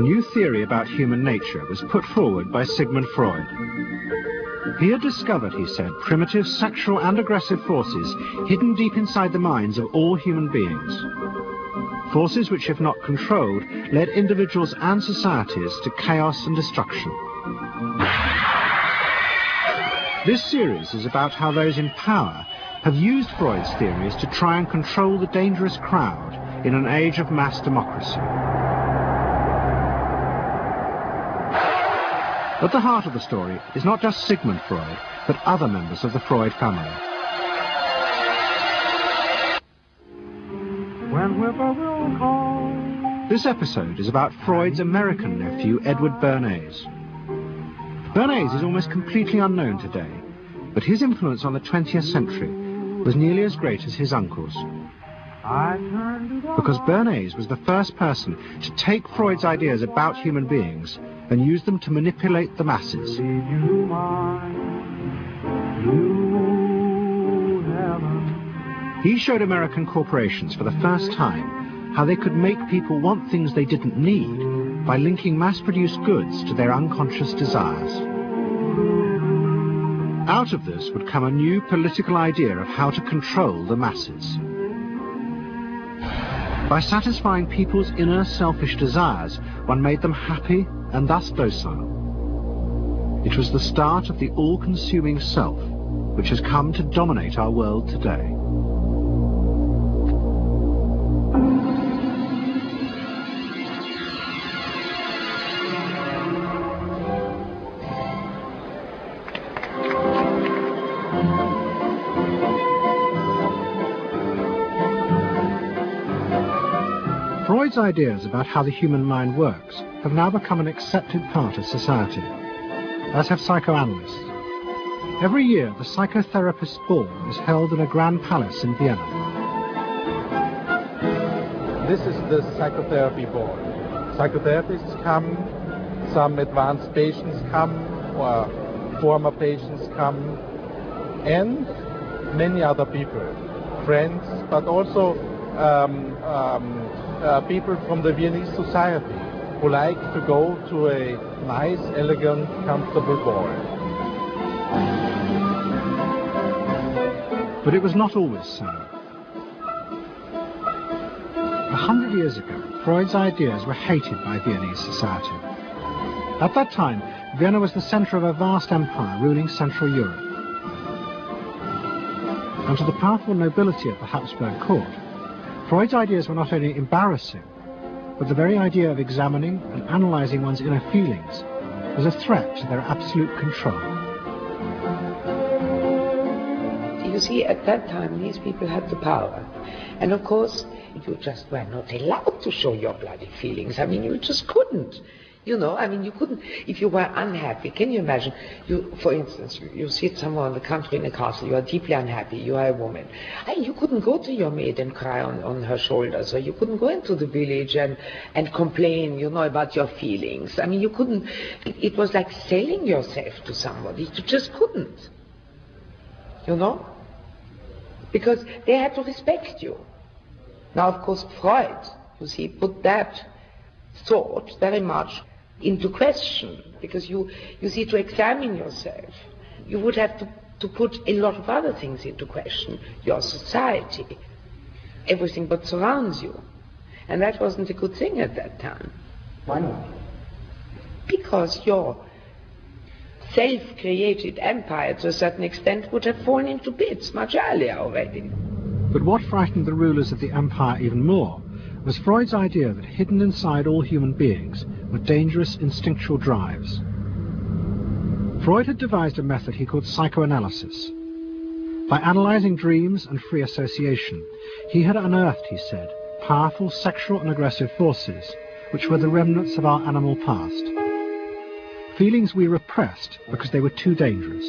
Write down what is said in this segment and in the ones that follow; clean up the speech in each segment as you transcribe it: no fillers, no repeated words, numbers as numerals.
new theory about human nature was put forward by Sigmund Freud. He had discovered, he said, primitive sexual and aggressive forces hidden deep inside the minds of all human beings. Forces which, if not controlled, led individuals and societies to chaos and destruction. This series is about how those in power have used Freud's theories to try and control the dangerous crowd in an age of mass democracy. At the heart of the story is not just Sigmund Freud, but other members of the Freud family. This episode is about Freud's American nephew, Edward Bernays. Bernays is almost completely unknown today, but his influence on the 20th century was nearly as great as his uncle's. Because Bernays was the first person to take Freud's ideas about human beings and use them to manipulate the masses. He showed American corporations for the first time how they could make people want things they didn't need by linking mass-produced goods to their unconscious desires. Out of this would come a new political idea of how to control the masses. By satisfying people's inner selfish desires, one made them happy and thus docile. It was the start of the all-consuming self, which has come to dominate our world today. Freud's ideas about how the human mind works have now become an accepted part of society, as have psychoanalysts. Every year, the psychotherapist's ball is held in a grand palace in Vienna. This is the psychotherapy ball. Psychotherapists come, some advanced patients come, or former patients come, and many other people, friends, but also people from the Viennese society who like to go to a nice, elegant, comfortable ball. But it was not always so. 100 years ago, Freud's ideas were hated by Viennese society. At that time, Vienna was the center of a vast empire ruling Central Europe. And to the powerful nobility of the Habsburg court, Freud's ideas were not only embarrassing, but the very idea of examining and analyzing one's inner feelings was a threat to their absolute control. You see, at that time, these people had the power. And of course, you just were not allowed to show your bloody feelings. I mean, you just couldn't. You know, I mean, you couldn't, if you were unhappy. Can you imagine, you, for instance, you sit somewhere in the country in a castle, you are deeply unhappy, you are a woman. You couldn't go to your maid and cry on her shoulders, or you couldn't go into the village and complain, you know, about your feelings. I mean, you couldn't, it was like selling yourself to somebody. You just couldn't, you know, because they had to respect you. Now, of course, Freud, you see, put that thought very much into question, because you see, to examine yourself, you would have to put a lot of other things into question, your society, everything that surrounds you. And that wasn't a good thing at that time. Why not? Because your self-created empire, to a certain extent, would have fallen into bits much earlier already. But what frightened the rulers of the empire even more was Freud's idea that hidden inside all human beings were dangerous instinctual drives. Freud had devised a method he called psychoanalysis. By analyzing dreams and free association, he had unearthed, he said, powerful sexual and aggressive forces, which were the remnants of our animal past. Feelings we repressed because they were too dangerous.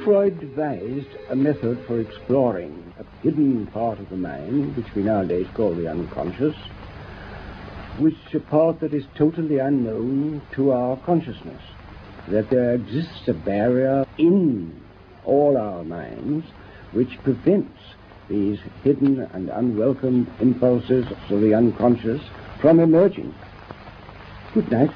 Freud devised a method for exploring a hidden part of the mind, which we nowadays call the unconscious, which is a part that is totally unknown to our consciousness, that there exists a barrier in all our minds which prevents these hidden and unwelcome impulses of the unconscious from emerging. Good night.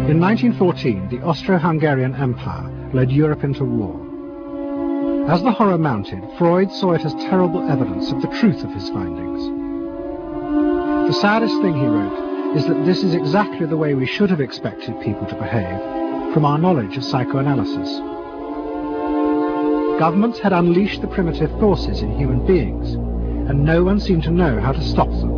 In 1914, the Austro-Hungarian Empire led Europe into war. As the horror mounted, Freud saw it as terrible evidence of the truth of his findings. The saddest thing, he wrote, is that this is exactly the way we should have expected people to behave from our knowledge of psychoanalysis. Governments had unleashed the primitive forces in human beings, and no one seemed to know how to stop them.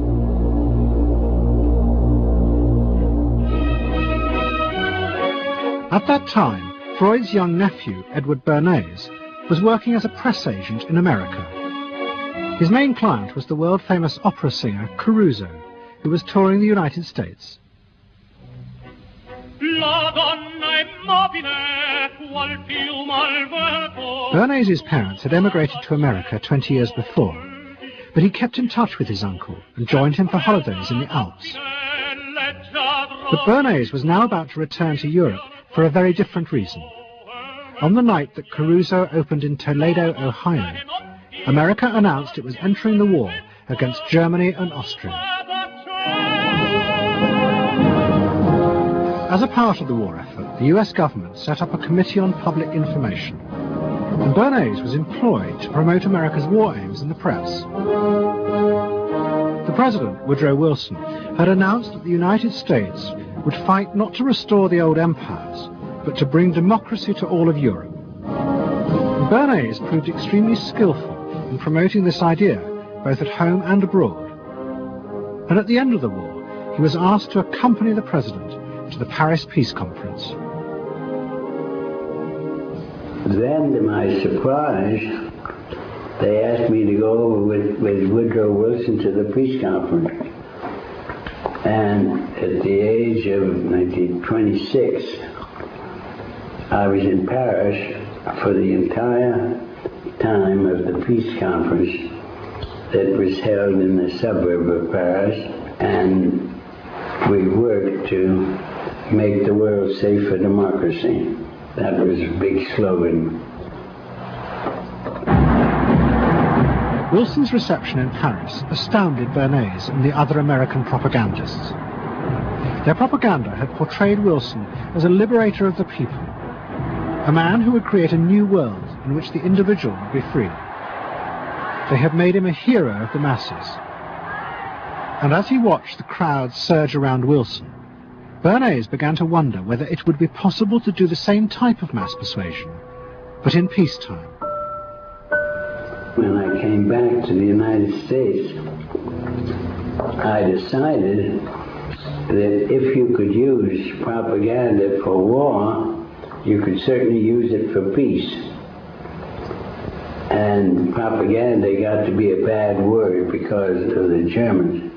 At that time, Freud's young nephew, Edward Bernays, was working as a press agent in America. His main client was the world-famous opera singer Caruso, who was touring the United States. Bernays' parents had emigrated to America 20 years before, but he kept in touch with his uncle and joined him for holidays in the Alps. But Bernays was now about to return to Europe for a very different reason. On the night that Caruso opened in Toledo, Ohio, America announced it was entering the war against Germany and Austria. As a part of the war effort, the US government set up a Committee on Public Information, and Bernays was employed to promote America's war aims in the press. The President, Woodrow Wilson, had announced that the United States would fight not to restore the old empires, but to bring democracy to all of Europe. Bernays proved extremely skillful in promoting this idea, both at home and abroad. And at the end of the war, he was asked to accompany the President to the Paris Peace Conference. Then, to my surprise, they asked me to go over with Woodrow Wilson to the peace conference. And at the age of 1926, I was in Paris for the entire time of the peace conference that was held in the suburb of Paris, and we worked to make the world safe for democracy. That was a big slogan. Wilson's reception in Paris astounded Bernays and the other American propagandists. Their propaganda had portrayed Wilson as a liberator of the people, a man who would create a new world in which the individual would be free. They had made him a hero of the masses. And as he watched the crowds surge around Wilson, Bernays began to wonder whether it would be possible to do the same type of mass persuasion, but in peacetime. When I came back to the United States, I decided that if you could use propaganda for war, you could certainly use it for peace. And propaganda got to be a bad word because of the Germans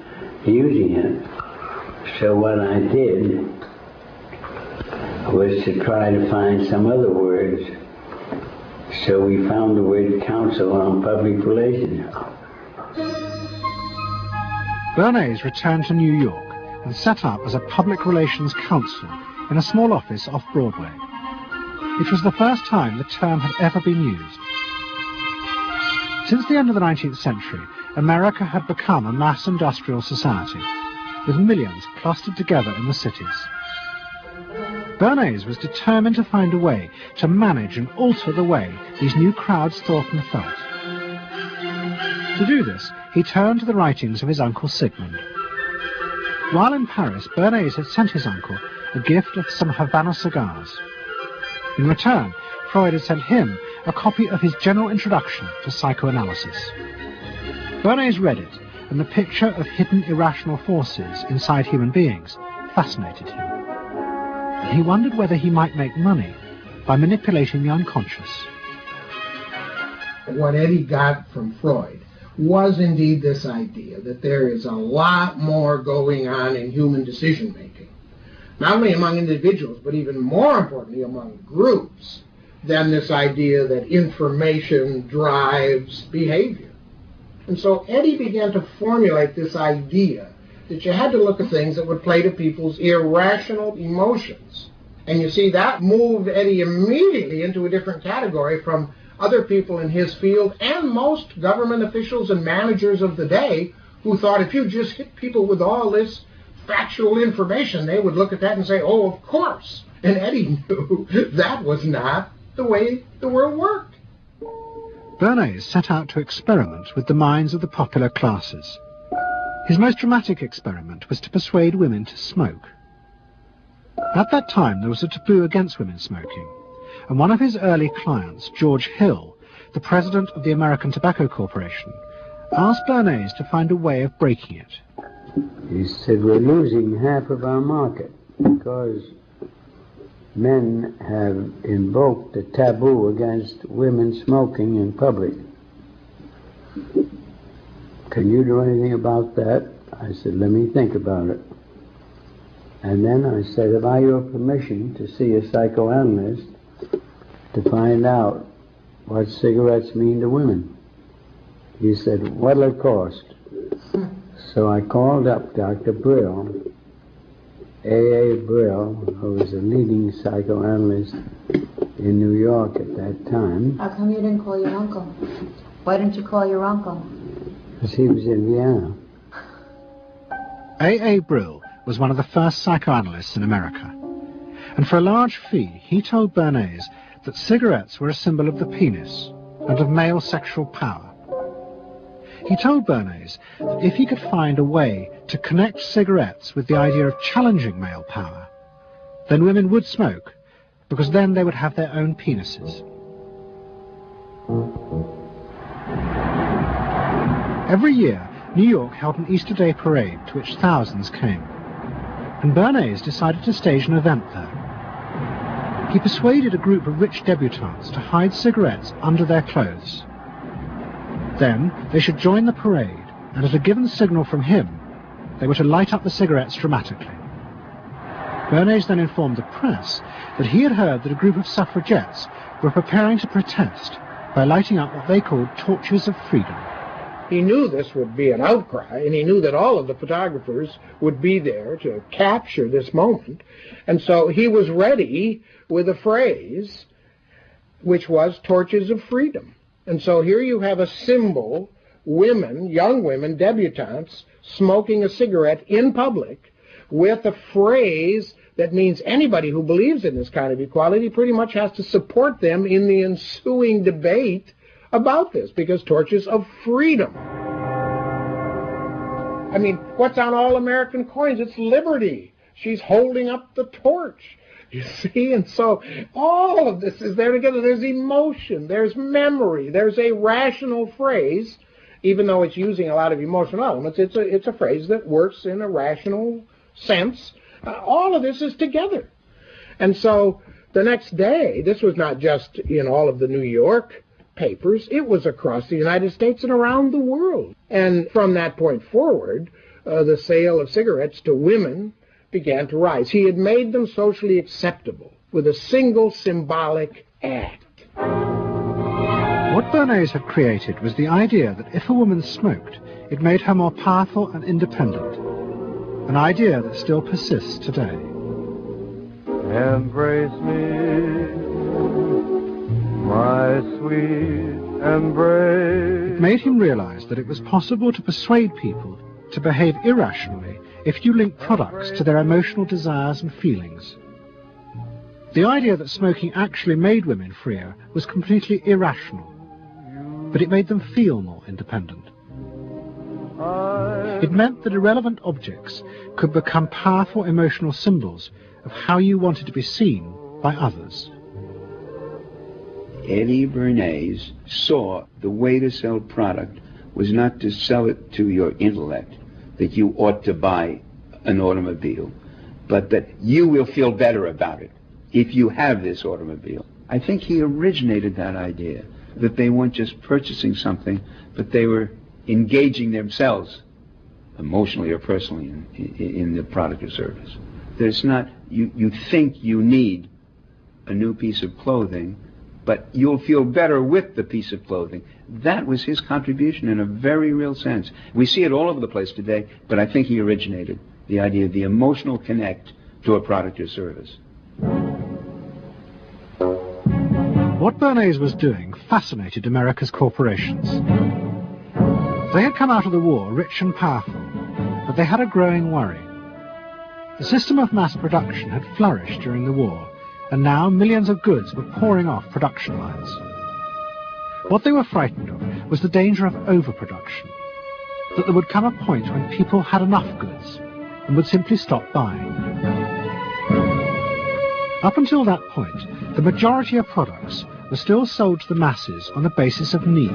using it. So what I did was to try to find some other words. So we found the word Council on Public Relations. Bernays returned to New York and set up as a public relations counsel in a small office off Broadway. It was the first time the term had ever been used. Since the end of the 19th century, America had become a mass industrial society, with millions clustered together in the cities. Bernays was determined to find a way to manage and alter the way these new crowds thought and felt. To do this, he turned to the writings of his uncle Sigmund. While in Paris, Bernays had sent his uncle a gift of some Havana cigars. In return, Freud had sent him a copy of his general introduction to psychoanalysis. Bernays read it, and the picture of hidden irrational forces inside human beings fascinated him. He wondered whether he might make money by manipulating the unconscious. What Eddie got from Freud was indeed this idea that there is a lot more going on in human decision-making, not only among individuals, but even more importantly among groups, than this idea that information drives behavior. And so Eddie began to formulate this idea that you had to look at things that would play to people's irrational emotions. And you see, that moved Eddie immediately into a different category from other people in his field and most government officials and managers of the day who thought if you just hit people with all this factual information, they would look at that and say, oh, of course. And Eddie knew that was not the way the world worked. Bernays set out to experiment with the minds of the popular classes. His most dramatic experiment was to persuade women to smoke. At that time, there was a taboo against women smoking, and one of his early clients, George Hill, the president of the American Tobacco Corporation, asked Bernays to find a way of breaking it. He said, we're losing half of our market because men have invoked a taboo against women smoking in public. Can you do anything about that? I said, let me think about it. And then I said, have I your permission to see a psychoanalyst to find out what cigarettes mean to women? He said, what'll it cost? So I called up Dr. Brill, A.A. Brill, who was a leading psychoanalyst in New York at that time. How come you didn't call your uncle? Why didn't you call your uncle? Because he was in Vienna. A.A. Brill was one of the first psychoanalysts in America, and for a large fee he told Bernays that cigarettes were a symbol of the penis and of male sexual power. He told Bernays that if he could find a way to connect cigarettes with the idea of challenging male power, then women would smoke, because then they would have their own penises. Every year, New York held an Easter Day parade to which thousands came, and Bernays decided to stage an event there. He persuaded a group of rich debutantes to hide cigarettes under their clothes. Then they should join the parade, and at a given signal from him, they were to light up the cigarettes dramatically. Bernays then informed the press that he had heard that a group of suffragettes were preparing to protest by lighting up what they called torches of freedom. He knew this would be an outcry, and he knew that all of the photographers would be there to capture this moment. And so he was ready with a phrase which was torches of freedom. And so here you have a symbol, women, young women, debutantes, smoking a cigarette in public with a phrase that means anybody who believes in this kind of equality pretty much has to support them in the ensuing debate about this, because torches of freedom. I mean, what's on all American coins? It's liberty. She's holding up the torch. You see? And so all of this is there together. There's emotion, there's memory, there's a rational phrase, even though it's using a lot of emotional elements. It's a phrase that works in a rational sense. All of this is together. And so the next day, this was not just in all of the New York papers, it was across the United States and around the world. And from that point forward, the sale of cigarettes to women began to rise. He had made them socially acceptable with a single symbolic act. What Bernays had created was the idea that if a woman smoked, it made her more powerful and independent, an idea that still persists today. Embrace me, my sweet embrace. It made him realize that it was possible to persuade people to behave irrationally if you link products to their emotional desires and feelings. The idea that smoking actually made women freer was completely irrational, but it made them feel more independent. It meant that irrelevant objects could become powerful emotional symbols of how you wanted to be seen by others. Eddie Bernays saw the way to sell product was not to sell it to your intellect, that you ought to buy an automobile, but that you will feel better about it if you have this automobile. I think he originated that idea, that they weren't just purchasing something, but they were engaging themselves emotionally or personally in the product or service. That it's not, you think you need a new piece of clothing, but you'll feel better with the piece of clothing. That was his contribution in a very real sense. We see it all over the place today, but I think he originated the idea of the emotional connect to a product or service. What Bernays was doing fascinated America's corporations. They had come out of the war rich and powerful, but they had a growing worry. The system of mass production had flourished during the war, and now millions of goods were pouring off production lines. What they were frightened of was the danger of overproduction, that there would come a point when people had enough goods and would simply stop buying. Up until that point, the majority of products were still sold to the masses on the basis of need.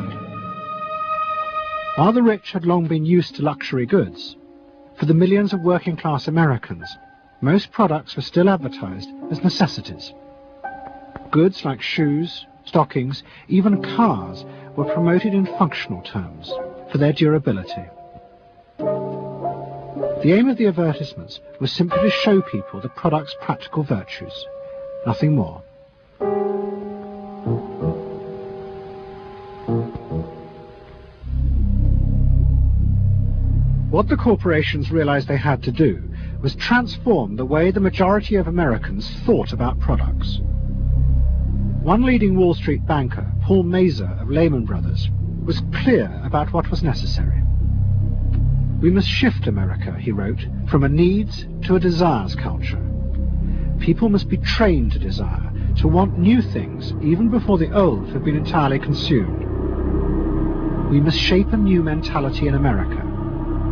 While the rich had long been used to luxury goods, for the millions of working-class Americans, most products were still advertised as necessities. Goods like shoes, stockings, even cars were promoted in functional terms for their durability. The aim of the advertisements was simply to show people the product's practical virtues, nothing more. What the corporations realized they had to do was transform the way the majority of Americans thought about products. One leading Wall Street banker, Paul Mazur of Lehman Brothers, was clear about what was necessary. We must shift America, he wrote, from a needs to a desires culture. People must be trained to desire, to want new things even before the old have been entirely consumed. We must shape a new mentality in America.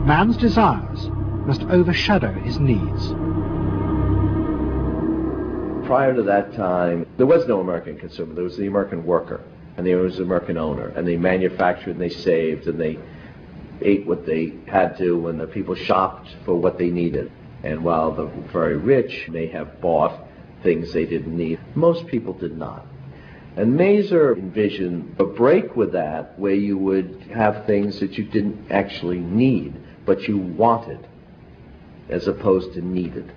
Man's desires must overshadow his needs. Prior to that time, there was no American consumer. There was the American worker, and there was the American owner, and they manufactured and they saved and they ate what they had to, and the people shopped for what they needed. And while the very rich may have bought things they didn't need, most people did not. And Mazur envisioned a break with that, where you would have things that you didn't actually need, but you wanted, as opposed to needed.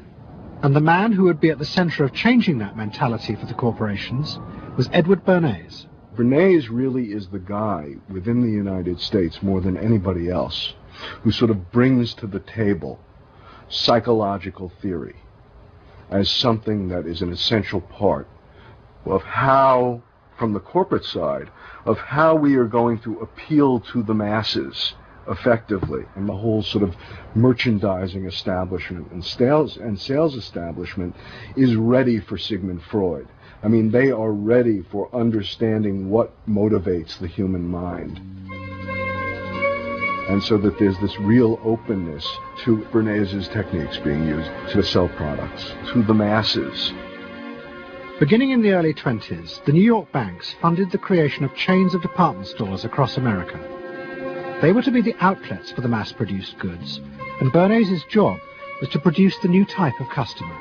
And the man who would be at the center of changing that mentality for the corporations was Edward Bernays. Bernays really is the guy within the United States, more than anybody else, who sort of brings to the table psychological theory as something that is an essential part of how, from the corporate side, of how we are going to appeal to the masses effectively. And the whole sort of merchandising establishment and sales establishment is ready for Sigmund Freud. I mean, they are ready for understanding what motivates the human mind. And so that there's this real openness to Bernays' techniques being used to sell products to the masses. Beginning in the early 20s, the New York banks funded the creation of chains of department stores across America. They were to be the outlets for the mass-produced goods, and Bernays' job was to produce the new type of customer.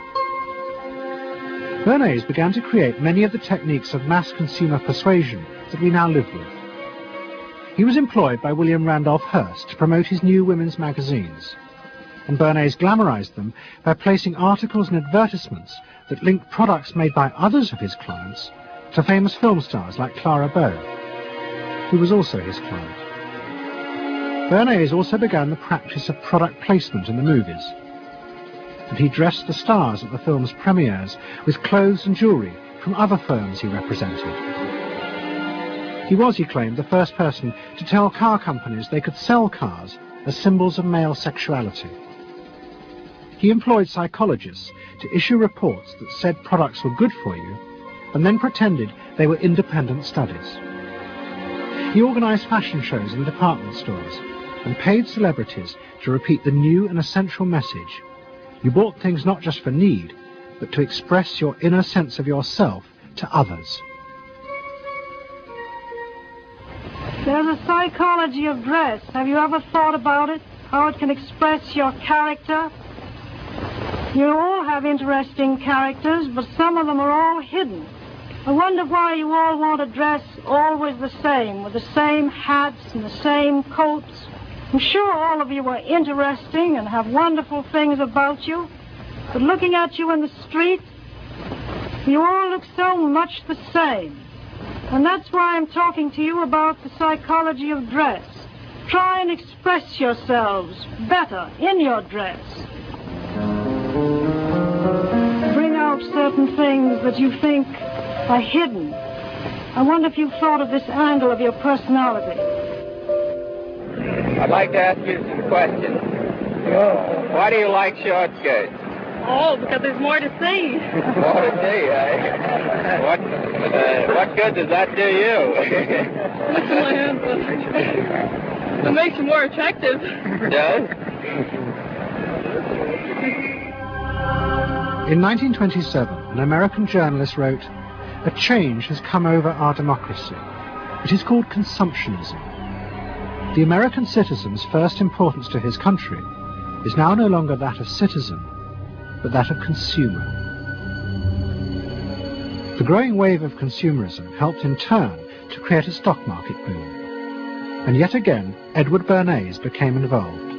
Bernays began to create many of the techniques of mass consumer persuasion that we now live with. He was employed by William Randolph Hearst to promote his new women's magazines, and Bernays glamorized them by placing articles and advertisements that linked products made by others of his clients to famous film stars like Clara Bow, who was also his client. Bernays also began the practice of product placement in the movies, and he dressed the stars at the film's premieres with clothes and jewelry from other firms he represented. He was, he claimed, the first person to tell car companies they could sell cars as symbols of male sexuality. He employed psychologists to issue reports that said products were good for you, and then pretended they were independent studies. He organized fashion shows in department stores, and paid celebrities to repeat the new and essential message: you bought things not just for need, but to express your inner sense of yourself to others. There's a psychology of dress. Have you ever thought about it? How it can express your character? You all have interesting characters, but some of them are all hidden. I wonder why you all want to dress always the same, with the same hats and the same coats. I'm sure all of you are interesting and have wonderful things about you, but looking at you in the street, you all look so much the same. And that's why I'm talking to you about the psychology of dress. Try and express yourselves better in your dress. Bring out certain things that you think are hidden. I wonder if you've thought of this angle of your personality. I'd like to ask you some questions. Why do you like short skirts? Oh, because there's more to see. More to see, eh? What good does that do you? It makes you more attractive. It does? In 1927, an American journalist wrote, "A change has come over our democracy. It is called consumptionism. The American citizen's first importance to his country is now no longer that of citizen, but that of consumer." The growing wave of consumerism helped in turn to create a stock market boom. And yet again, Edward Bernays became involved,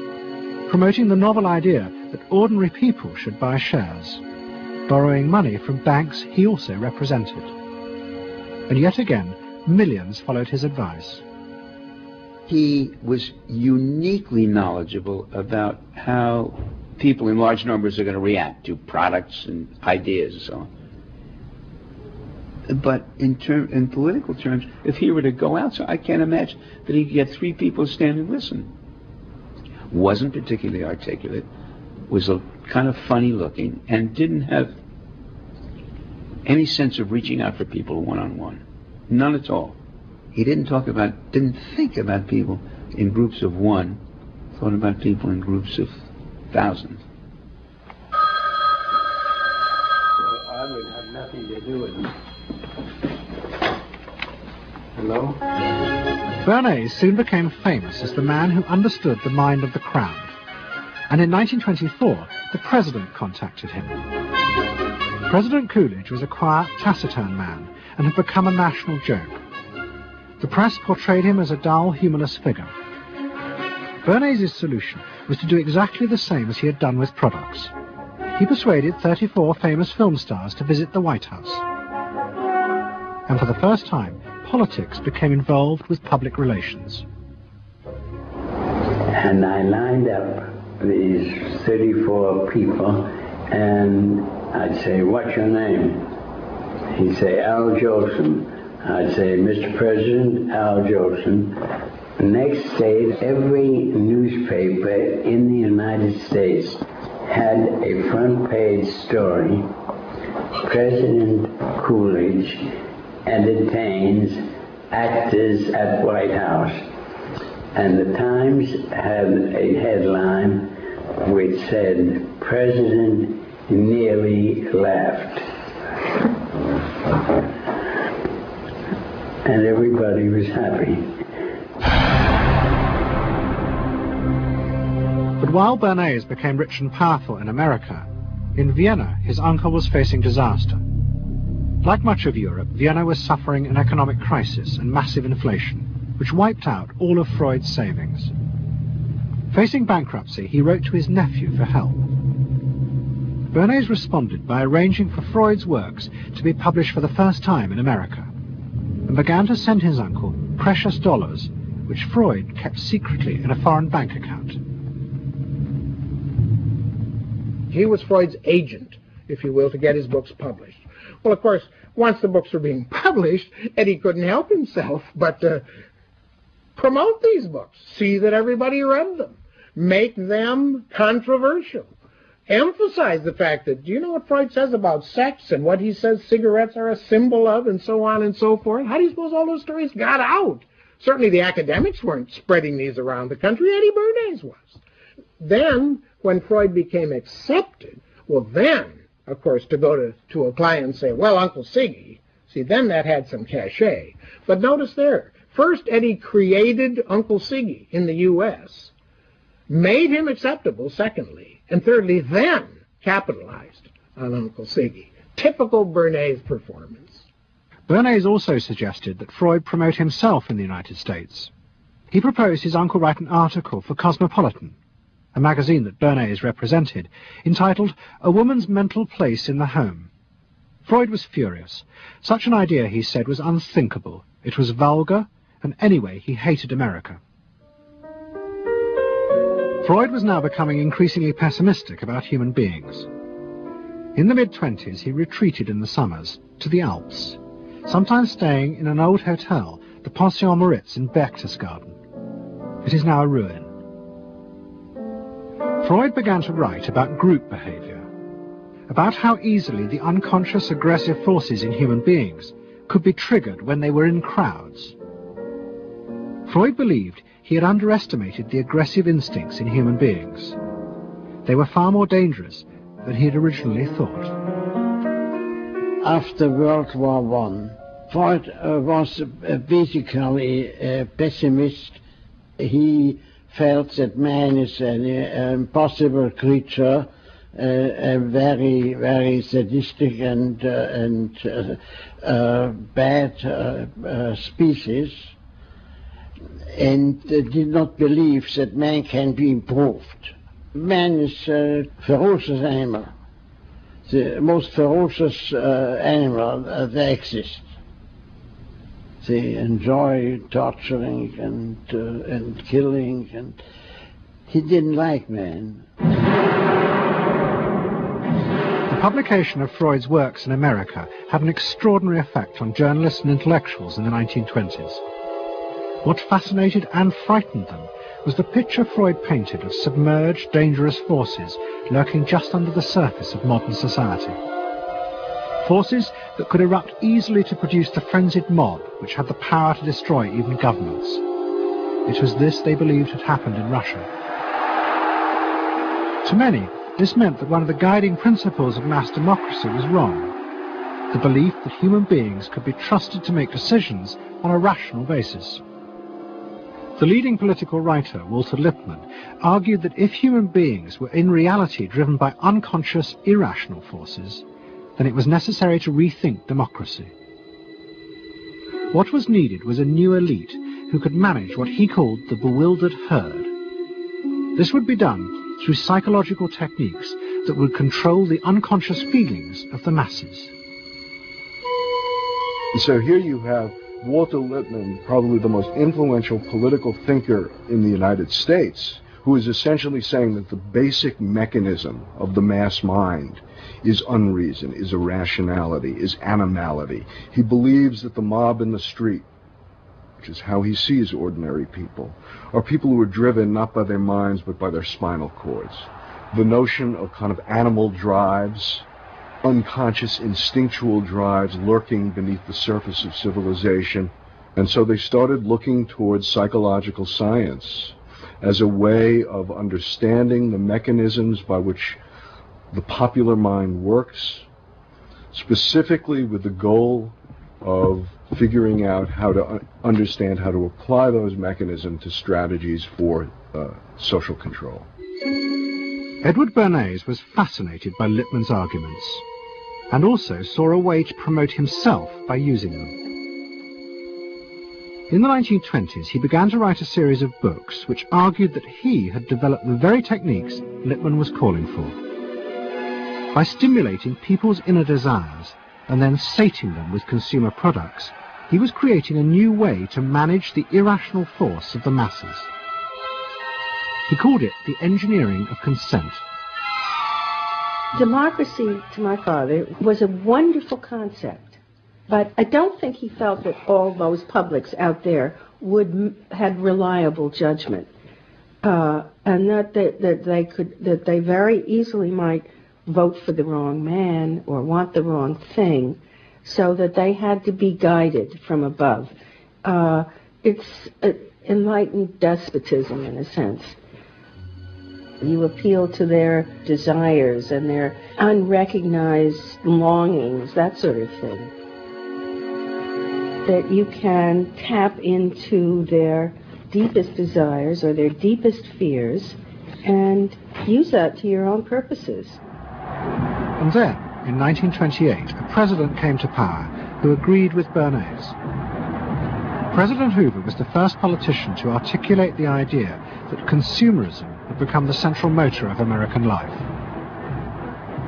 promoting the novel idea that ordinary people should buy shares, borrowing money from banks he also represented. And yet again, millions followed his advice. He was uniquely knowledgeable about how people in large numbers are going to react to products and ideas and so on. But in political terms, if he were to go out, so I can't imagine that he'd get 3 people to stand and listen. Wasn't particularly articulate, was a kind of funny looking, and didn't have any sense of reaching out for people one-on-one. None at all. He didn't think about people in groups of one, thought about people in groups of thousands. So I would have nothing to do with it. Hello? Bernays soon became famous as the man who understood the mind of the crowd. And in 1924, the president contacted him. President Coolidge was a quiet, taciturn man and had become a national joke. The press portrayed him as a dull, humorless figure. Bernays' solution was to do exactly the same as he had done with products. He persuaded 34 famous film stars to visit the White House. And for the first time, politics became involved with public relations. And I lined up these 34 people, and I'd say, "What's your name?" He'd say, "Al Jolson." I'd say, "Mr. President, Al Jolson." Next day, every newspaper in the United States had a front page story. President Coolidge entertains actors at White House. And the Times had a headline which said, "President nearly laughed." And everybody was happy. But while Bernays became rich and powerful in America, in Vienna his uncle was facing disaster. Like much of Europe, Vienna was suffering an economic crisis and massive inflation, which wiped out all of Freud's savings. Facing bankruptcy, he wrote to his nephew for help. Bernays responded by arranging for Freud's works to be published for the first time in America, and began to send his uncle precious dollars, which Freud kept secretly in a foreign bank account. He was Freud's agent, if you will, to get his books published. Well, of course, once the books were being published, Eddie couldn't help himself but promote these books, see that everybody read them, make them controversial, emphasize the fact that, do you know what Freud says about sex and what he says cigarettes are a symbol of, and so on and so forth? How do you suppose all those stories got out? Certainly the academics weren't spreading these around the country. Eddie Bernays was. Then, when Freud became accepted, well then, of course, to go to a client and say, "Well, Uncle Siggy," see, then that had some cachet. But notice there, first Eddie created Uncle Siggy in the U.S., made him acceptable, secondly, and thirdly, then capitalized on Uncle Siggy. Typical Bernays performance. Bernays also suggested that Freud promote himself in the United States. He proposed his uncle write an article for Cosmopolitan, a magazine that Bernays represented, entitled "A Woman's Mental Place in the Home." Freud was furious. Such an idea, he said, was unthinkable. It was vulgar, and anyway, he hated America. Freud was now becoming increasingly pessimistic about human beings. In the mid-20s, he retreated in the summers to the Alps, sometimes staying in an old hotel, the Pension Moritz in Berchtesgaden. It is now a ruin. Freud began to write about group behavior, about how easily the unconscious aggressive forces in human beings could be triggered when they were in crowds. Freud believed he had underestimated the aggressive instincts in human beings. They were far more dangerous than he had originally thought. After World War I, Freud was basically a pessimist. He felt that man is an impossible creature, a very, very sadistic and bad species, and did not believe that man can be improved. Man is a ferocious animal, the most ferocious animal that exists. They enjoy torturing and killing, and he didn't like man. The publication of Freud's works in America had an extraordinary effect on journalists and intellectuals in the 1920s. What fascinated and frightened them was the picture Freud painted of submerged, dangerous forces lurking just under the surface of modern society. Forces that could erupt easily to produce the frenzied mob which had the power to destroy even governments. It was this they believed had happened in Russia. To many, this meant that one of the guiding principles of mass democracy was wrong, the belief that human beings could be trusted to make decisions on a rational basis. The leading political writer, Walter Lippmann, argued that if human beings were in reality driven by unconscious, irrational forces, then it was necessary to rethink democracy. What was needed was a new elite who could manage what he called the bewildered herd. This would be done through psychological techniques that would control the unconscious feelings of the masses. So here you have Walter Lippmann, probably the most influential political thinker in the United States, who is essentially saying that the basic mechanism of the mass mind is unreason, is irrationality, is animality. He believes that the mob in the street, which is how he sees ordinary people, are people who are driven not by their minds but by their spinal cords. The notion of kind of animal drives, unconscious instinctual drives lurking beneath the surface of civilization. And so they started looking towards psychological science as a way of understanding the mechanisms by which the popular mind works, specifically with the goal of figuring out how to understand how to apply those mechanisms to strategies for social control. Edward Bernays was fascinated by Lippmann's arguments, and also saw a way to promote himself by using them. In the 1920s, he began to write a series of books which argued that he had developed the very techniques Lippmann was calling for. By stimulating people's inner desires and then sating them with consumer products, he was creating a new way to manage the irrational force of the masses. He called it the engineering of consent. Democracy, to my father, was a wonderful concept, but I don't think he felt that all those publics out there had reliable judgment, and that they very easily might vote for the wrong man or want the wrong thing, so that they had to be guided from above. It's enlightened despotism in a sense. You appeal to their desires and their unrecognized longings, that sort of thing. That you can tap into their deepest desires or their deepest fears and use that to your own purposes. And then, in 1928, a president came to power who agreed with Bernays. President Hoover was the first politician to articulate the idea that consumerism had become the central motor of American life.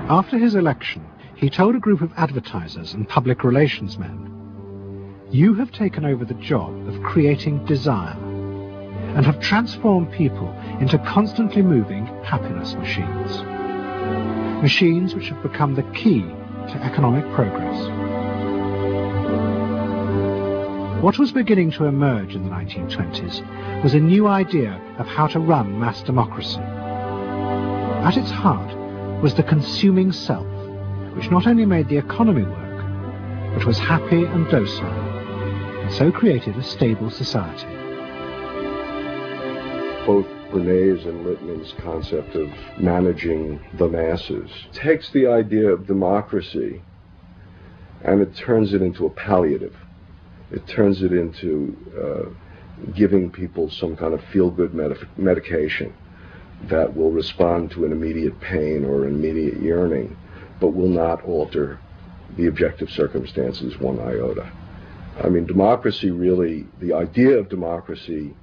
After his election, he told a group of advertisers and public relations men, "You have taken over the job of creating desire and have transformed people into constantly moving happiness machines. Machines which have become the key to economic progress." What was beginning to emerge in the 1920s was a new idea of how to run mass democracy. At its heart was the consuming self, which not only made the economy work, but was happy and docile, and so created a stable society. Both Bernays and Littman's concept of managing the masses takes the idea of democracy and it turns it into a palliative. It turns it into giving people some kind of feel-good medication that will respond to an immediate pain or an immediate yearning, but will not alter the objective circumstances one iota. I mean, democracy really, the idea of democracy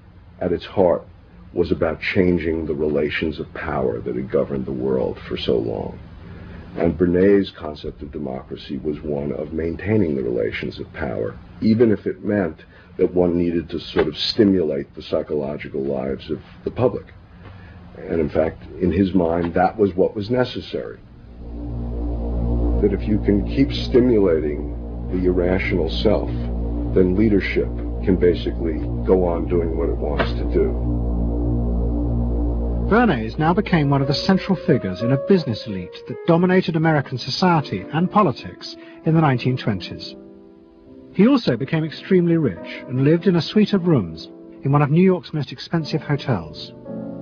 at its heart was about changing the relations of power that had governed the world for so long. And Bernays' concept of democracy was one of maintaining the relations of power, even if it meant that one needed to sort of stimulate the psychological lives of the public. And in fact, in his mind, that was what was necessary. That if you can keep stimulating the irrational self, then leadership can basically go on doing what it wants to do. Bernays now became one of the central figures in a business elite that dominated American society and politics in the 1920s. He also became extremely rich and lived in a suite of rooms in one of New York's most expensive hotels,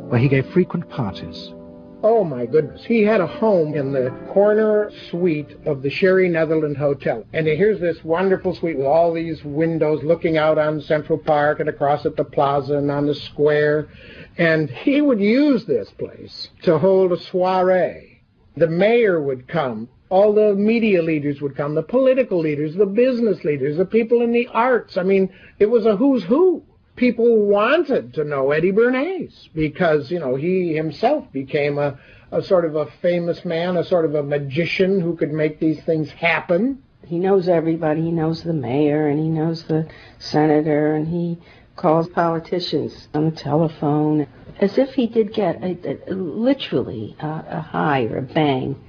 where he gave frequent parties. Oh my goodness, he had a home in the corner suite of the Sherry Netherland Hotel. And here's this wonderful suite with all these windows looking out on Central Park and across at the plaza and on the square. And he would use this place to hold a soiree. The mayor would come, all the media leaders would come, the political leaders, the business leaders, the people in the arts. I mean, it was a who's who. People wanted to know Eddie Bernays because, you know, he himself became a sort of a famous man, a sort of a magician who could make these things happen. He knows everybody. He knows the mayor and he knows the senator, and he calls politicians on the telephone as if he did get literally a high or a bang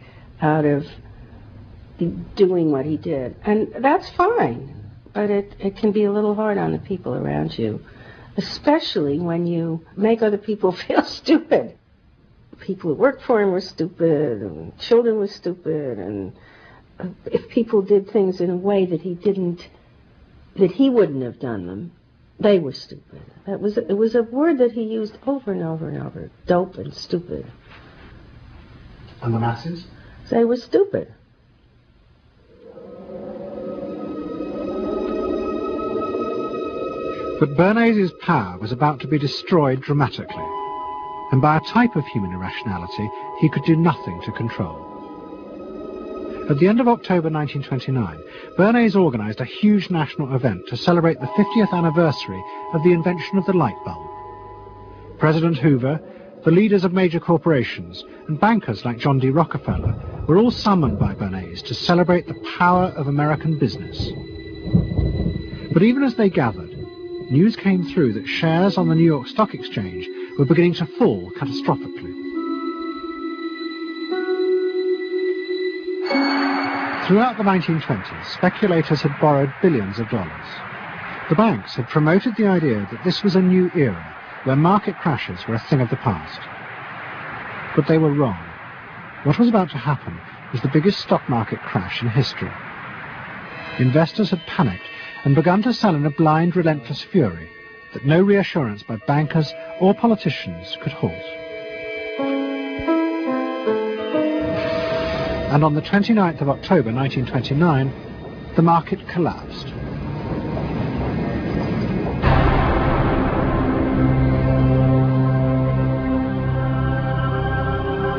out of doing what he did. And that's fine, but it can be a little hard on the people around you, especially when you make other people feel stupid. People who worked for him were stupid, and children were stupid, and if people did things in a way that he wouldn't have done them, they were stupid. It was a word that he used over and over and over, dope and stupid. And the masses? They were stupid. But Bernays' power was about to be destroyed dramatically, and by a type of human irrationality he could do nothing to control. At the end of October 1929, Bernays organized a huge national event to celebrate the 50th anniversary of the invention of the light bulb. President Hoover, the leaders of major corporations, and bankers like John D. Rockefeller were all summoned by Bernays to celebrate the power of American business. But even as they gathered, news came through that shares on the New York Stock Exchange were beginning to fall catastrophically. Throughout the 1920s, speculators had borrowed billions of dollars. The banks had promoted the idea that this was a new era, where market crashes were a thing of the past. But they were wrong. What was about to happen was the biggest stock market crash in history. Investors had panicked and begun to sell in a blind, relentless fury that no reassurance by bankers or politicians could halt. And on the 29th of October 1929, the market collapsed.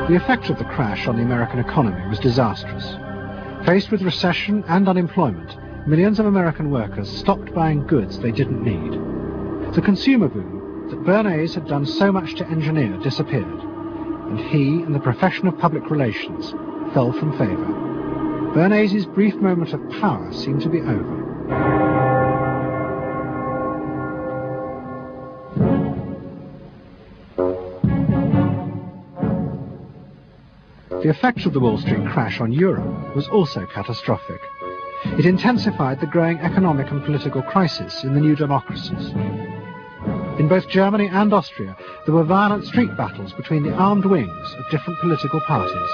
The effect of the crash on the American economy was disastrous. Faced with recession and unemployment, millions of American workers stopped buying goods they didn't need. The consumer boom that Bernays had done so much to engineer disappeared, and he and the profession of public relations fell from favor. Bernays' brief moment of power seemed to be over. The effect of the Wall Street crash on Europe was also catastrophic. It intensified the growing economic and political crisis in the new democracies. In both Germany and Austria, there were violent street battles between the armed wings of different political parties.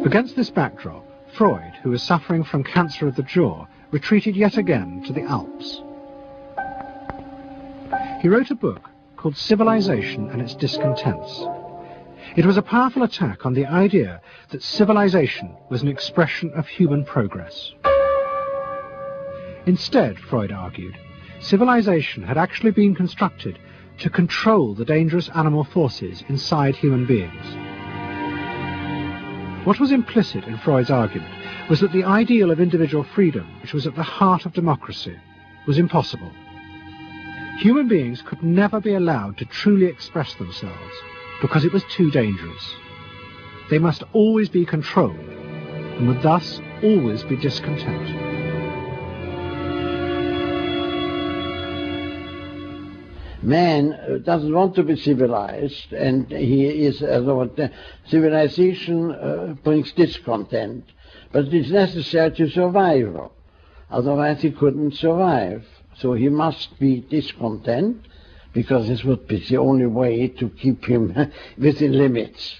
Against this backdrop, Freud, who was suffering from cancer of the jaw, retreated yet again to the Alps. He wrote a book called Civilization and Its Discontents. It was a powerful attack on the idea that civilization was an expression of human progress. Instead, Freud argued, civilization had actually been constructed to control the dangerous animal forces inside human beings. What was implicit in Freud's argument was that the ideal of individual freedom, which was at the heart of democracy, was impossible. Human beings could never be allowed to truly express themselves because it was too dangerous. They must always be controlled and would thus always be discontent. Man doesn't want to be civilized, and he is, civilization brings discontent, but it is necessary to survival. Otherwise he couldn't survive. So he must be discontent, because this would be the only way to keep him within limits.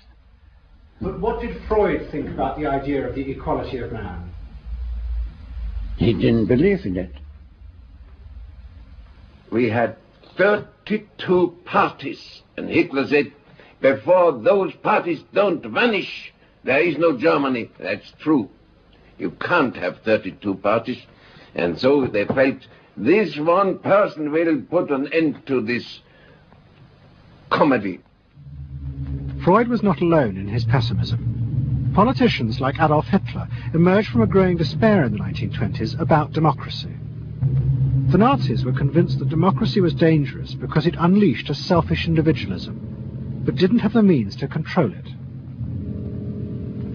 But what did Freud think about the idea of the equality of man? He didn't believe in it. We had 32 parties, and Hitler said, before those parties don't vanish, there is no Germany. That's true. You can't have 32 parties. And so they felt, this one person will put an end to this comedy. Freud was not alone in his pessimism. Politicians like Adolf Hitler emerged from a growing despair in the 1920s about democracy. The Nazis were convinced that democracy was dangerous because it unleashed a selfish individualism, but didn't have the means to control it.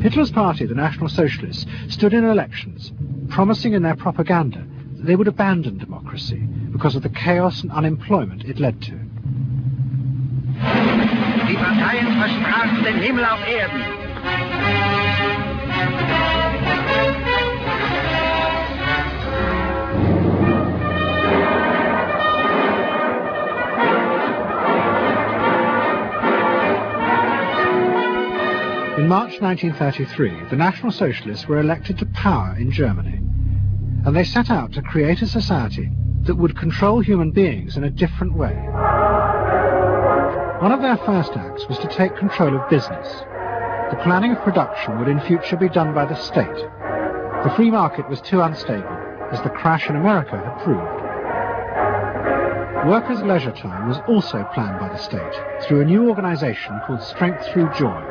Hitler's party, the National Socialists, stood in elections, promising in their propaganda that they would abandon democracy because of the chaos and unemployment it led to. Die Parteien versprachen den Himmel auf Erden. In March 1933, the National Socialists were elected to power in Germany, and they set out to create a society that would control human beings in a different way. One of their first acts was to take control of business. The planning of production would in future be done by the state. The free market was too unstable, as the crash in America had proved. Workers' leisure time was also planned by the state through a new organization called Strength Through Joy.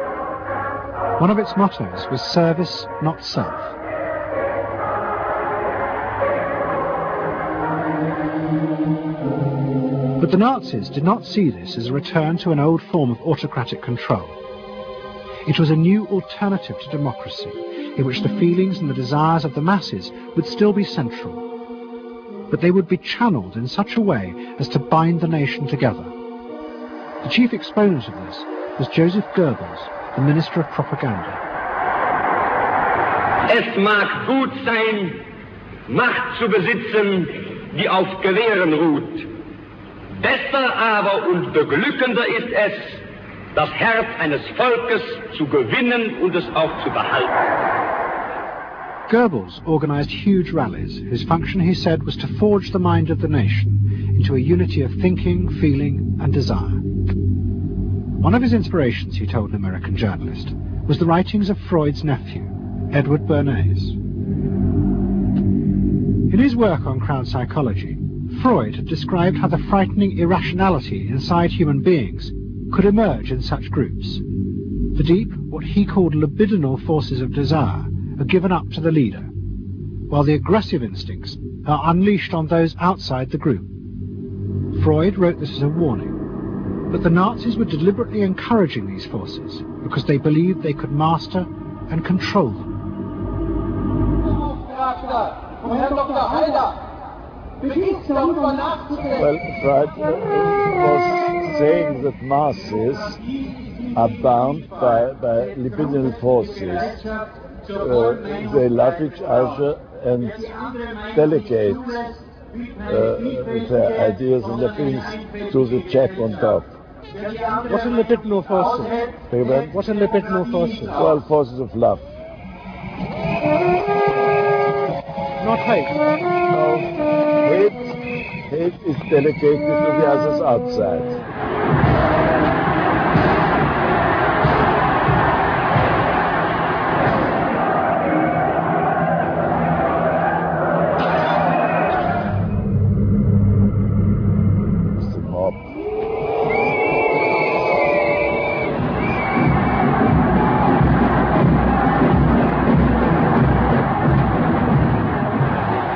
One of its mottos was service, not self. But the Nazis did not see this as a return to an old form of autocratic control. It was a new alternative to democracy, in which the feelings and the desires of the masses would still be central, but they would be channeled in such a way as to bind the nation together. The chief exponent of this was Joseph Goebbels, the Minister of Propaganda. Es mag gut sein, Macht zu besitzen, die auf Gewehren ruht. Besser aber und beglückender ist es, das Herz eines Volkes zu gewinnen und es auch zu behalten. Goebbels organized huge rallies, whose function, he said, was to forge the mind of the nation into a unity of thinking, feeling, and desire. One of his inspirations, he told an American journalist, was the writings of Freud's nephew, Edward Bernays. In his work on crowd psychology, Freud had described how the frightening irrationality inside human beings could emerge in such groups. The deep, what he called libidinal forces of desire, are given up to the leader, while the aggressive instincts are unleashed on those outside the group. Freud wrote this as a warning. But the Nazis were deliberately encouraging these forces because they believed they could master and control them. Well, Freud was saying that masses are bound by libidinal forces. They love each other and delegate their ideas and their feelings to the chap on top. What are libidinal forces? What are libidinal forces? Well, forces of love. Not hate. No, hate is delegated to the others outside.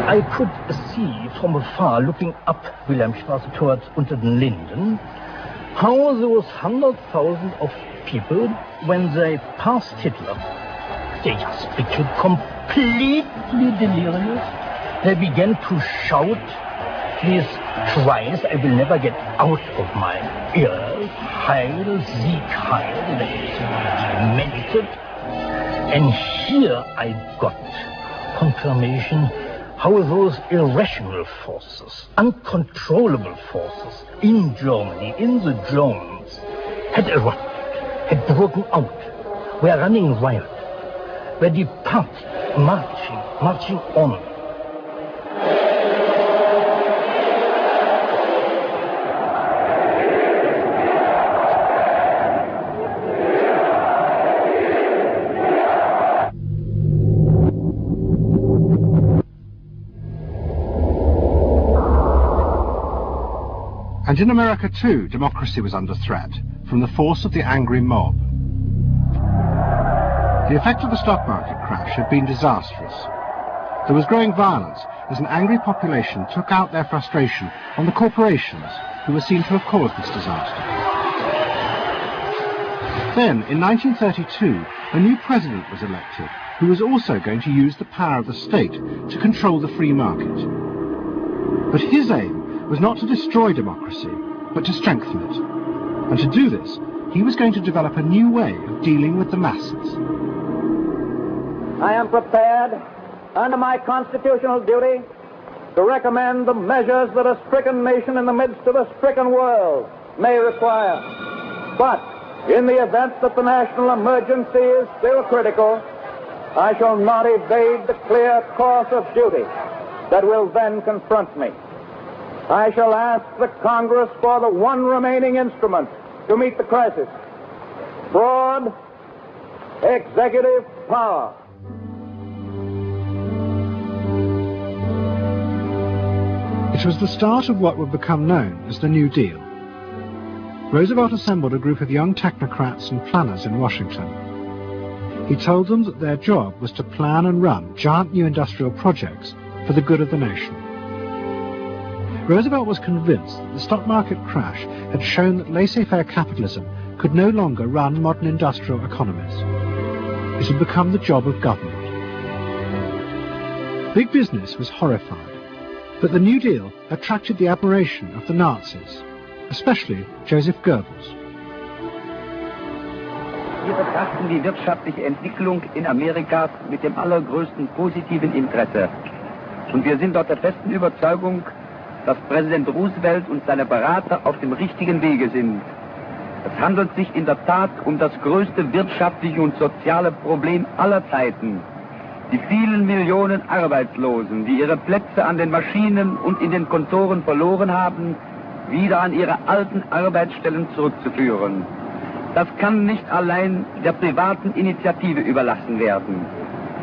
I could see from afar, looking up Wilhelmstraße towards unter den Linden, how those 100,000 of people, when they passed Hitler, they just became completely delirious. They began to shout these cries I will never get out of my ears. Heil, Sieg, Heil. They demented. And here I got confirmation how those irrational forces, uncontrollable forces in Germany, in the Germans, had erupted, had broken out, were running wild, were departing, marching on. And in America too, democracy was under threat from the force of the angry mob. The effect of the stock market crash had been disastrous. There was growing violence as an angry population took out their frustration on the corporations who were seen to have caused this disaster. Then, in 1932, a new president was elected who was also going to use the power of the state to control the free market. But his aim was not to destroy democracy, but to strengthen it. And to do this, he was going to develop a new way of dealing with the masses. I am prepared, under my constitutional duty, to recommend the measures that a stricken nation in the midst of a stricken world may require. But in the event that the national emergency is still critical, I shall not evade the clear course of duty that will then confront me. I shall ask the Congress for the one remaining instrument to meet the crisis: broad executive power. It was the start of what would become known as the New Deal. Roosevelt assembled a group of young technocrats and planners in Washington. He told them that their job was to plan and run giant new industrial projects for the good of the nation. Roosevelt was convinced that the stock market crash had shown that laissez-faire capitalism could no longer run modern industrial economies. It had become the job of government. Big business was horrified, but the New Deal attracted the admiration of the Nazis, especially Joseph Goebbels. Wir betrachten die wirtschaftliche Entwicklung in Amerika mit dem allergrößten positiven Interesse. Und wir sind dort der festen Überzeugung, dass Präsident Roosevelt und seine Berater auf dem richtigen Wege sind. Es handelt sich in der Tat um das größte wirtschaftliche und soziale Problem aller Zeiten. Die vielen Millionen Arbeitslosen, die ihre Plätze an den Maschinen und in den Kontoren verloren haben, wieder an ihre alten Arbeitsstellen zurückzuführen. Das kann nicht allein der privaten Initiative überlassen werden.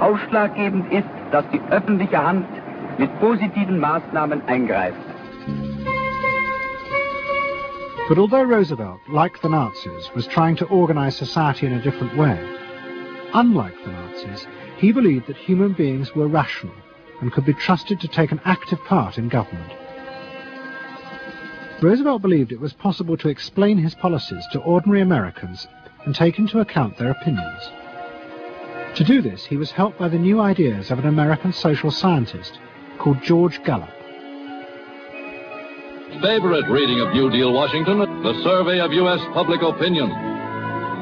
Ausschlaggebend ist, dass die öffentliche Hand mit positiven Maßnahmen eingreift. But although Roosevelt, like the Nazis, was trying to organize society in a different way, unlike the Nazis, he believed that human beings were rational and could be trusted to take an active part in government. Roosevelt believed it was possible to explain his policies to ordinary Americans and take into account their opinions. To do this, he was helped by the new ideas of an American social scientist called George Gallup. Favorite reading of New Deal Washington, the survey of U.S. public opinion.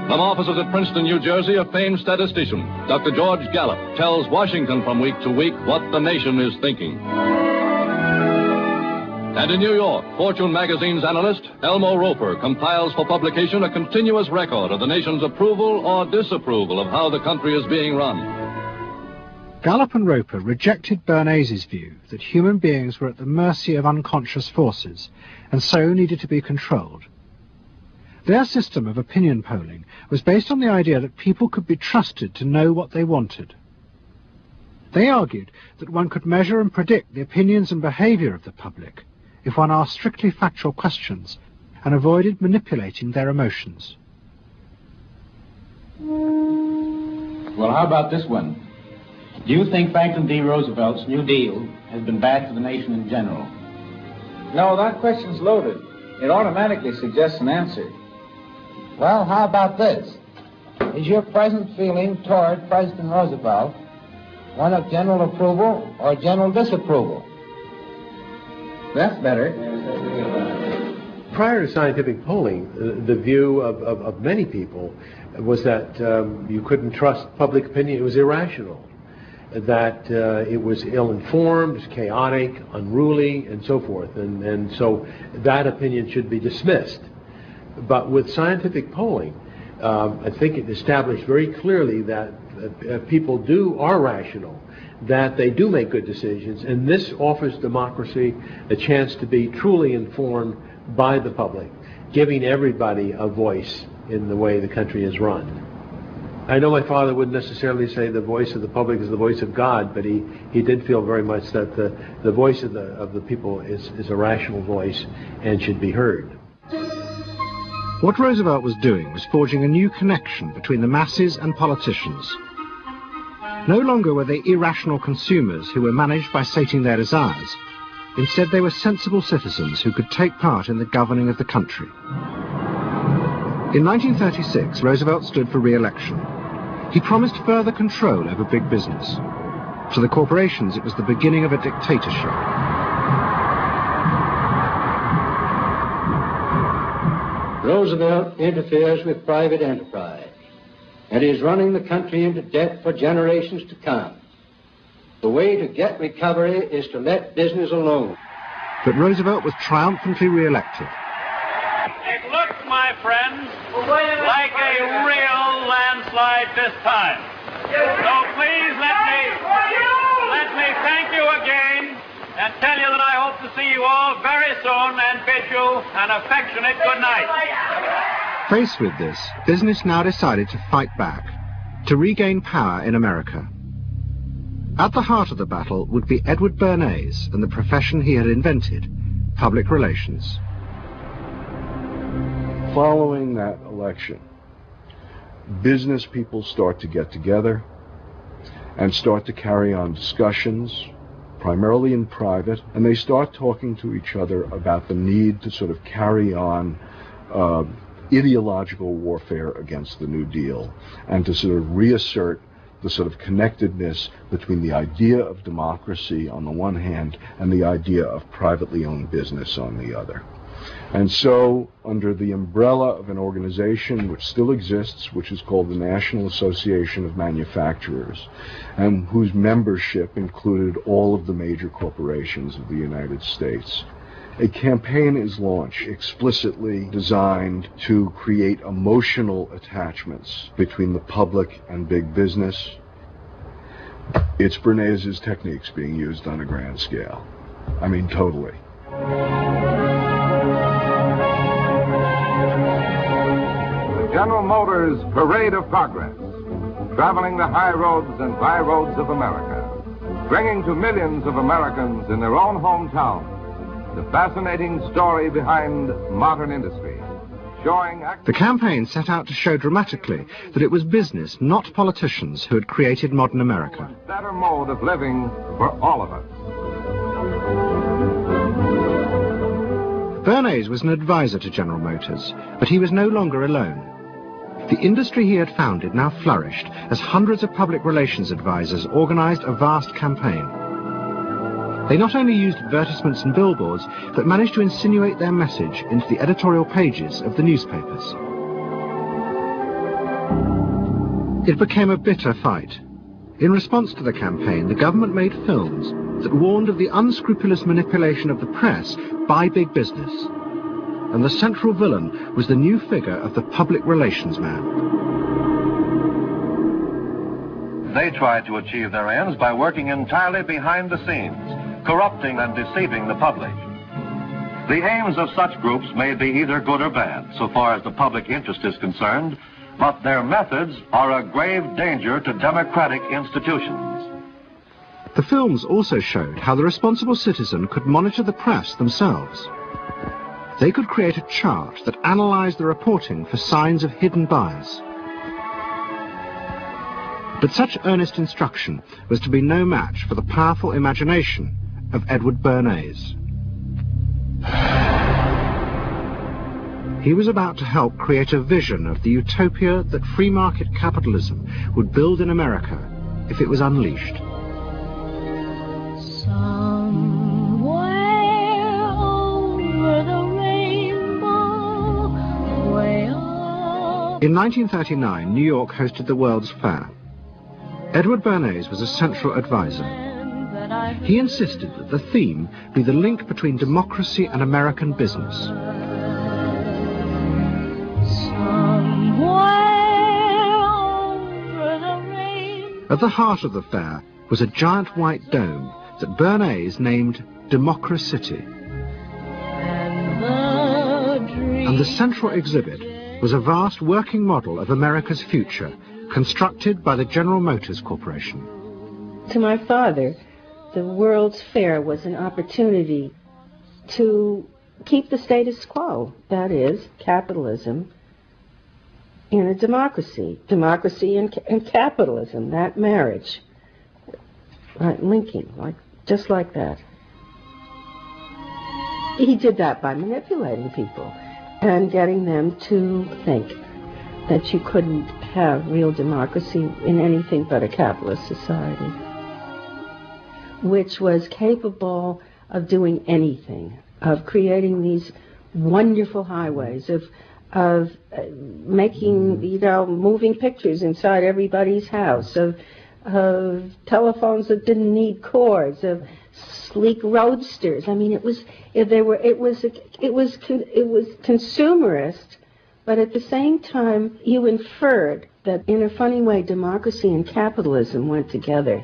From offices at Princeton, New Jersey, a famed statistician, Dr. George Gallup, tells Washington from week to week what the nation is thinking. And in New York, Fortune magazine's analyst, Elmo Roper, compiles for publication a continuous record of the nation's approval or disapproval of how the country is being run. Gallup and Roper rejected Bernays' view that human beings were at the mercy of unconscious forces and so needed to be controlled. Their system of opinion polling was based on the idea that people could be trusted to know what they wanted. They argued that one could measure and predict the opinions and behavior of the public if one asked strictly factual questions and avoided manipulating their emotions. Well, how about this one? Do you think Franklin D. Roosevelt's New Deal has been bad for the nation in general? No, that question's loaded. It automatically suggests an answer. Well, how about this? Is your present feeling toward President Roosevelt one of general approval or general disapproval? That's better. Prior to scientific polling, the view of many people was that you couldn't trust public opinion. It was irrational, that it was ill-informed, chaotic, unruly, and so forth. And so that opinion should be dismissed. But with scientific polling, I think it established very clearly that people are rational, that they do make good decisions, and this offers democracy a chance to be truly informed by the public, giving everybody a voice in the way the country is run. I know my father wouldn't necessarily say the voice of the public is the voice of God, but he did feel very much that the voice of the people is a rational voice and should be heard. What Roosevelt was doing was forging a new connection between the masses and politicians. No longer were they irrational consumers who were managed by sating their desires. Instead, they were sensible citizens who could take part in the governing of the country. In 1936, Roosevelt stood for re-election. He promised further control over big business. To the corporations, it was the beginning of a dictatorship. Roosevelt interferes with private enterprise and is running the country into debt for generations to come. The way to get recovery is to let business alone. But Roosevelt was triumphantly re-elected. It looks, my friends, like a real landslide this time. So please let me thank you again and tell you that I hope to see you all very soon and bid you an affectionate good night. Faced with this, business now decided to fight back, to regain power in America. At the heart of the battle would be Edward Bernays and the profession he had invented, public relations. Following that election, business people start to get together and start to carry on discussions, primarily in private, and they start talking to each other about the need to sort of carry on ideological warfare against the New Deal and to sort of reassert the sort of connectedness between the idea of democracy on the one hand and the idea of privately owned business on the other. And so, under the umbrella of an organization which still exists, which is called the National Association of Manufacturers, and whose membership included all of the major corporations of the United States, a campaign is launched explicitly designed to create emotional attachments between the public and big business. It's Bernays' techniques being used on a grand scale. I mean, totally. General Motors' Parade of Progress, traveling the high roads and byroads of America, bringing to millions of Americans in their own hometown the fascinating story behind modern industry, showing... The campaign set out to show dramatically that it was business, not politicians, who had created modern America. A better mode of living for all of us. Bernays was an advisor to General Motors, but he was no longer alone. The industry he had founded now flourished as hundreds of public relations advisors organized a vast campaign. They not only used advertisements and billboards, but managed to insinuate their message into the editorial pages of the newspapers. It became a bitter fight. In response to the campaign, the government made films that warned of the unscrupulous manipulation of the press by big business. And the central villain was the new figure of the public relations man. They tried to achieve their ends by working entirely behind the scenes, corrupting and deceiving the public. The aims of such groups may be either good or bad, so far as the public interest is concerned, but their methods are a grave danger to democratic institutions. The films also showed how the responsible citizen could monitor the press themselves. They could create a chart that analyzed the reporting for signs of hidden bias. But such earnest instruction was to be no match for the powerful imagination of Edward Bernays. He was about to help create a vision of the utopia that free market capitalism would build in America if it was unleashed. Somewhere over the rainbow, way up. In 1939, New York hosted the World's Fair. Edward Bernays was a central advisor. He insisted that the theme be the link between democracy and American business. At the heart of the fair was a giant white dome that Bernays named Democracity. And the central exhibit was a vast working model of America's future, constructed by the General Motors Corporation. To my father, the World's Fair was an opportunity to keep the status quo, that is, capitalism in a democracy. Democracy and capitalism, that marriage, right, linking, just like that. He did that by manipulating people and getting them to think that you couldn't have real democracy in anything but a capitalist society, which was capable of doing anything, of creating these wonderful highways, of making, moving pictures inside everybody's house, of telephones that didn't need cords, of sleek roadsters. I mean, it was consumerist, but at the same time, you inferred that in a funny way, democracy and capitalism went together.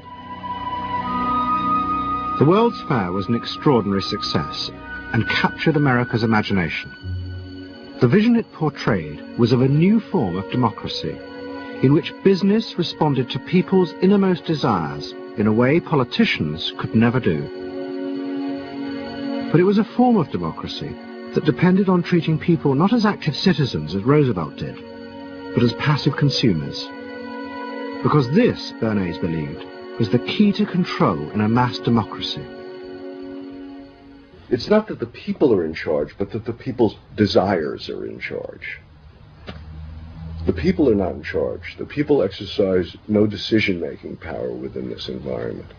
The World's Fair was an extraordinary success and captured America's imagination. The vision it portrayed was of a new form of democracy, in which business responded to people's innermost desires in a way politicians could never do. But it was a form of democracy that depended on treating people not as active citizens as Roosevelt did, but as passive consumers. Because this, Bernays believed, was the key to control in a mass democracy. It's not that the people are in charge, but that the people's desires are in charge. The people are not in charge. The people exercise no decision-making power within this environment.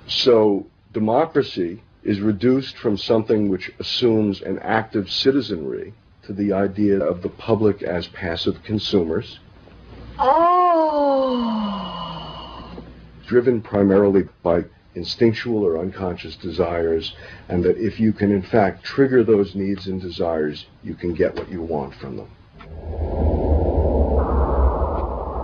So democracy is reduced from something which assumes an active citizenry to the idea of the public as passive consumers. Driven primarily by instinctual or unconscious desires, and that if you can in fact trigger those needs and desires, you can get what you want from them.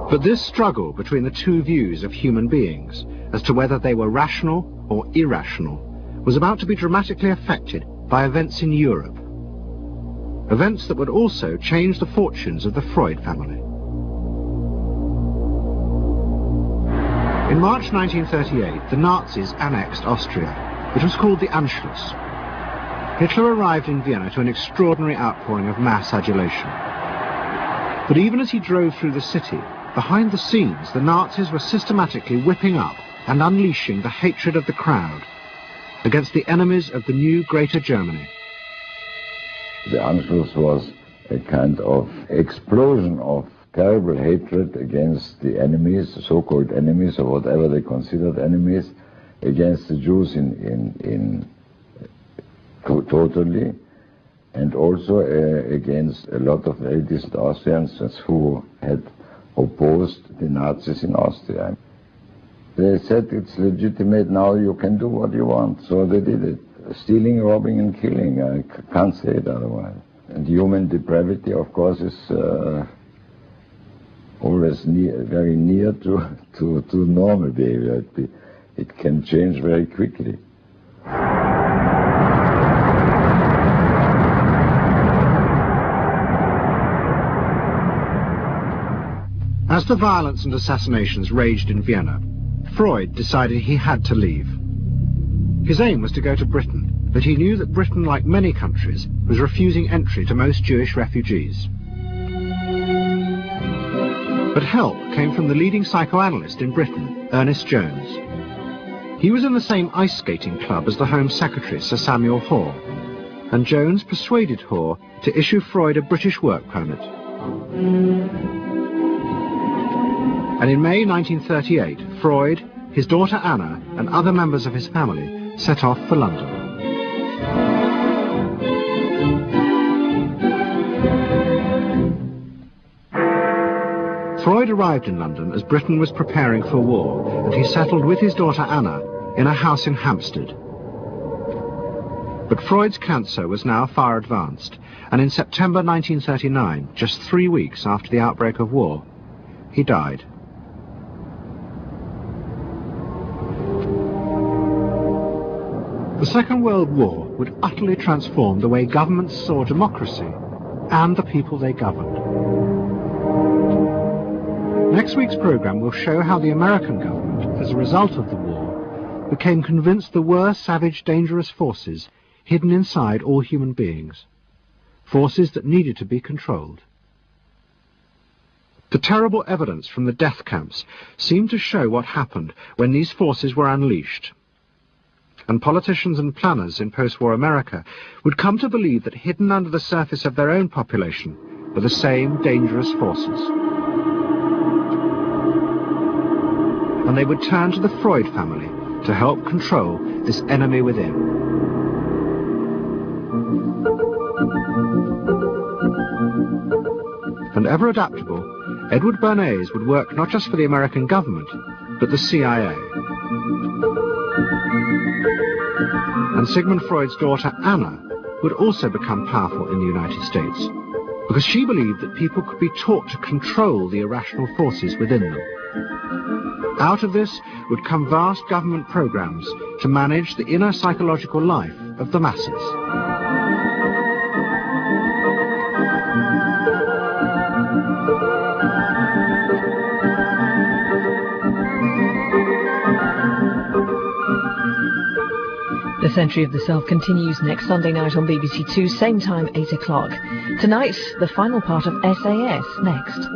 But this struggle between the two views of human beings as to whether they were rational or irrational was about to be dramatically affected by events in Europe. Events that would also change the fortunes of the Freud family. In March 1938, the Nazis annexed Austria. It was called the Anschluss. Hitler arrived in Vienna to an extraordinary outpouring of mass adulation. But even as he drove through the city, behind the scenes, the Nazis were systematically whipping up and unleashing the hatred of the crowd against the enemies of the new Greater Germany. The Anschluss was a kind of explosion of terrible hatred against the enemies, the so-called enemies, or whatever they considered enemies, against the Jews totally, and also against a lot of very decent Austrians who had opposed the Nazis in Austria. They said it's legitimate now, you can do what you want, so they did it. Stealing, robbing and killing, I can't say it otherwise. And human depravity, of course, is always very near to normal behavior. It can change very quickly. As the violence and assassinations raged in Vienna, Freud decided he had to leave. His aim was to go to Britain, but he knew that Britain, like many countries, was refusing entry to most Jewish refugees. But help came from the leading psychoanalyst in Britain, Ernest Jones. He was in the same ice skating club as the Home Secretary, Sir Samuel Hoare, and Jones persuaded Hoare to issue Freud a British work permit. And in May 1938, Freud, his daughter Anna, and other members of his family set off for London. Freud arrived in London as Britain was preparing for war, and he settled with his daughter Anna in a house in Hampstead. But Freud's cancer was now far advanced, and in September 1939, just 3 weeks after the outbreak of war, he died. The Second World War would utterly transform the way governments saw democracy and the people they governed. Next week's programme will show how the American government, as a result of the war, became convinced there were savage, dangerous forces hidden inside all human beings, forces that needed to be controlled. The terrible evidence from the death camps seemed to show what happened when these forces were unleashed. And politicians and planners in post-war America would come to believe that hidden under the surface of their own population were the same dangerous forces. And they would turn to the Freud family to help control this enemy within. And ever adaptable, Edward Bernays would work not just for the American government, but the CIA. And Sigmund Freud's daughter Anna would also become powerful in the United States, because she believed that people could be taught to control the irrational forces within them. Out of this would come vast government programs to manage the inner psychological life of the masses. The Century of the Self continues next Sunday night on BBC Two, same time, 8 o'clock. Tonight, the final part of SAS next.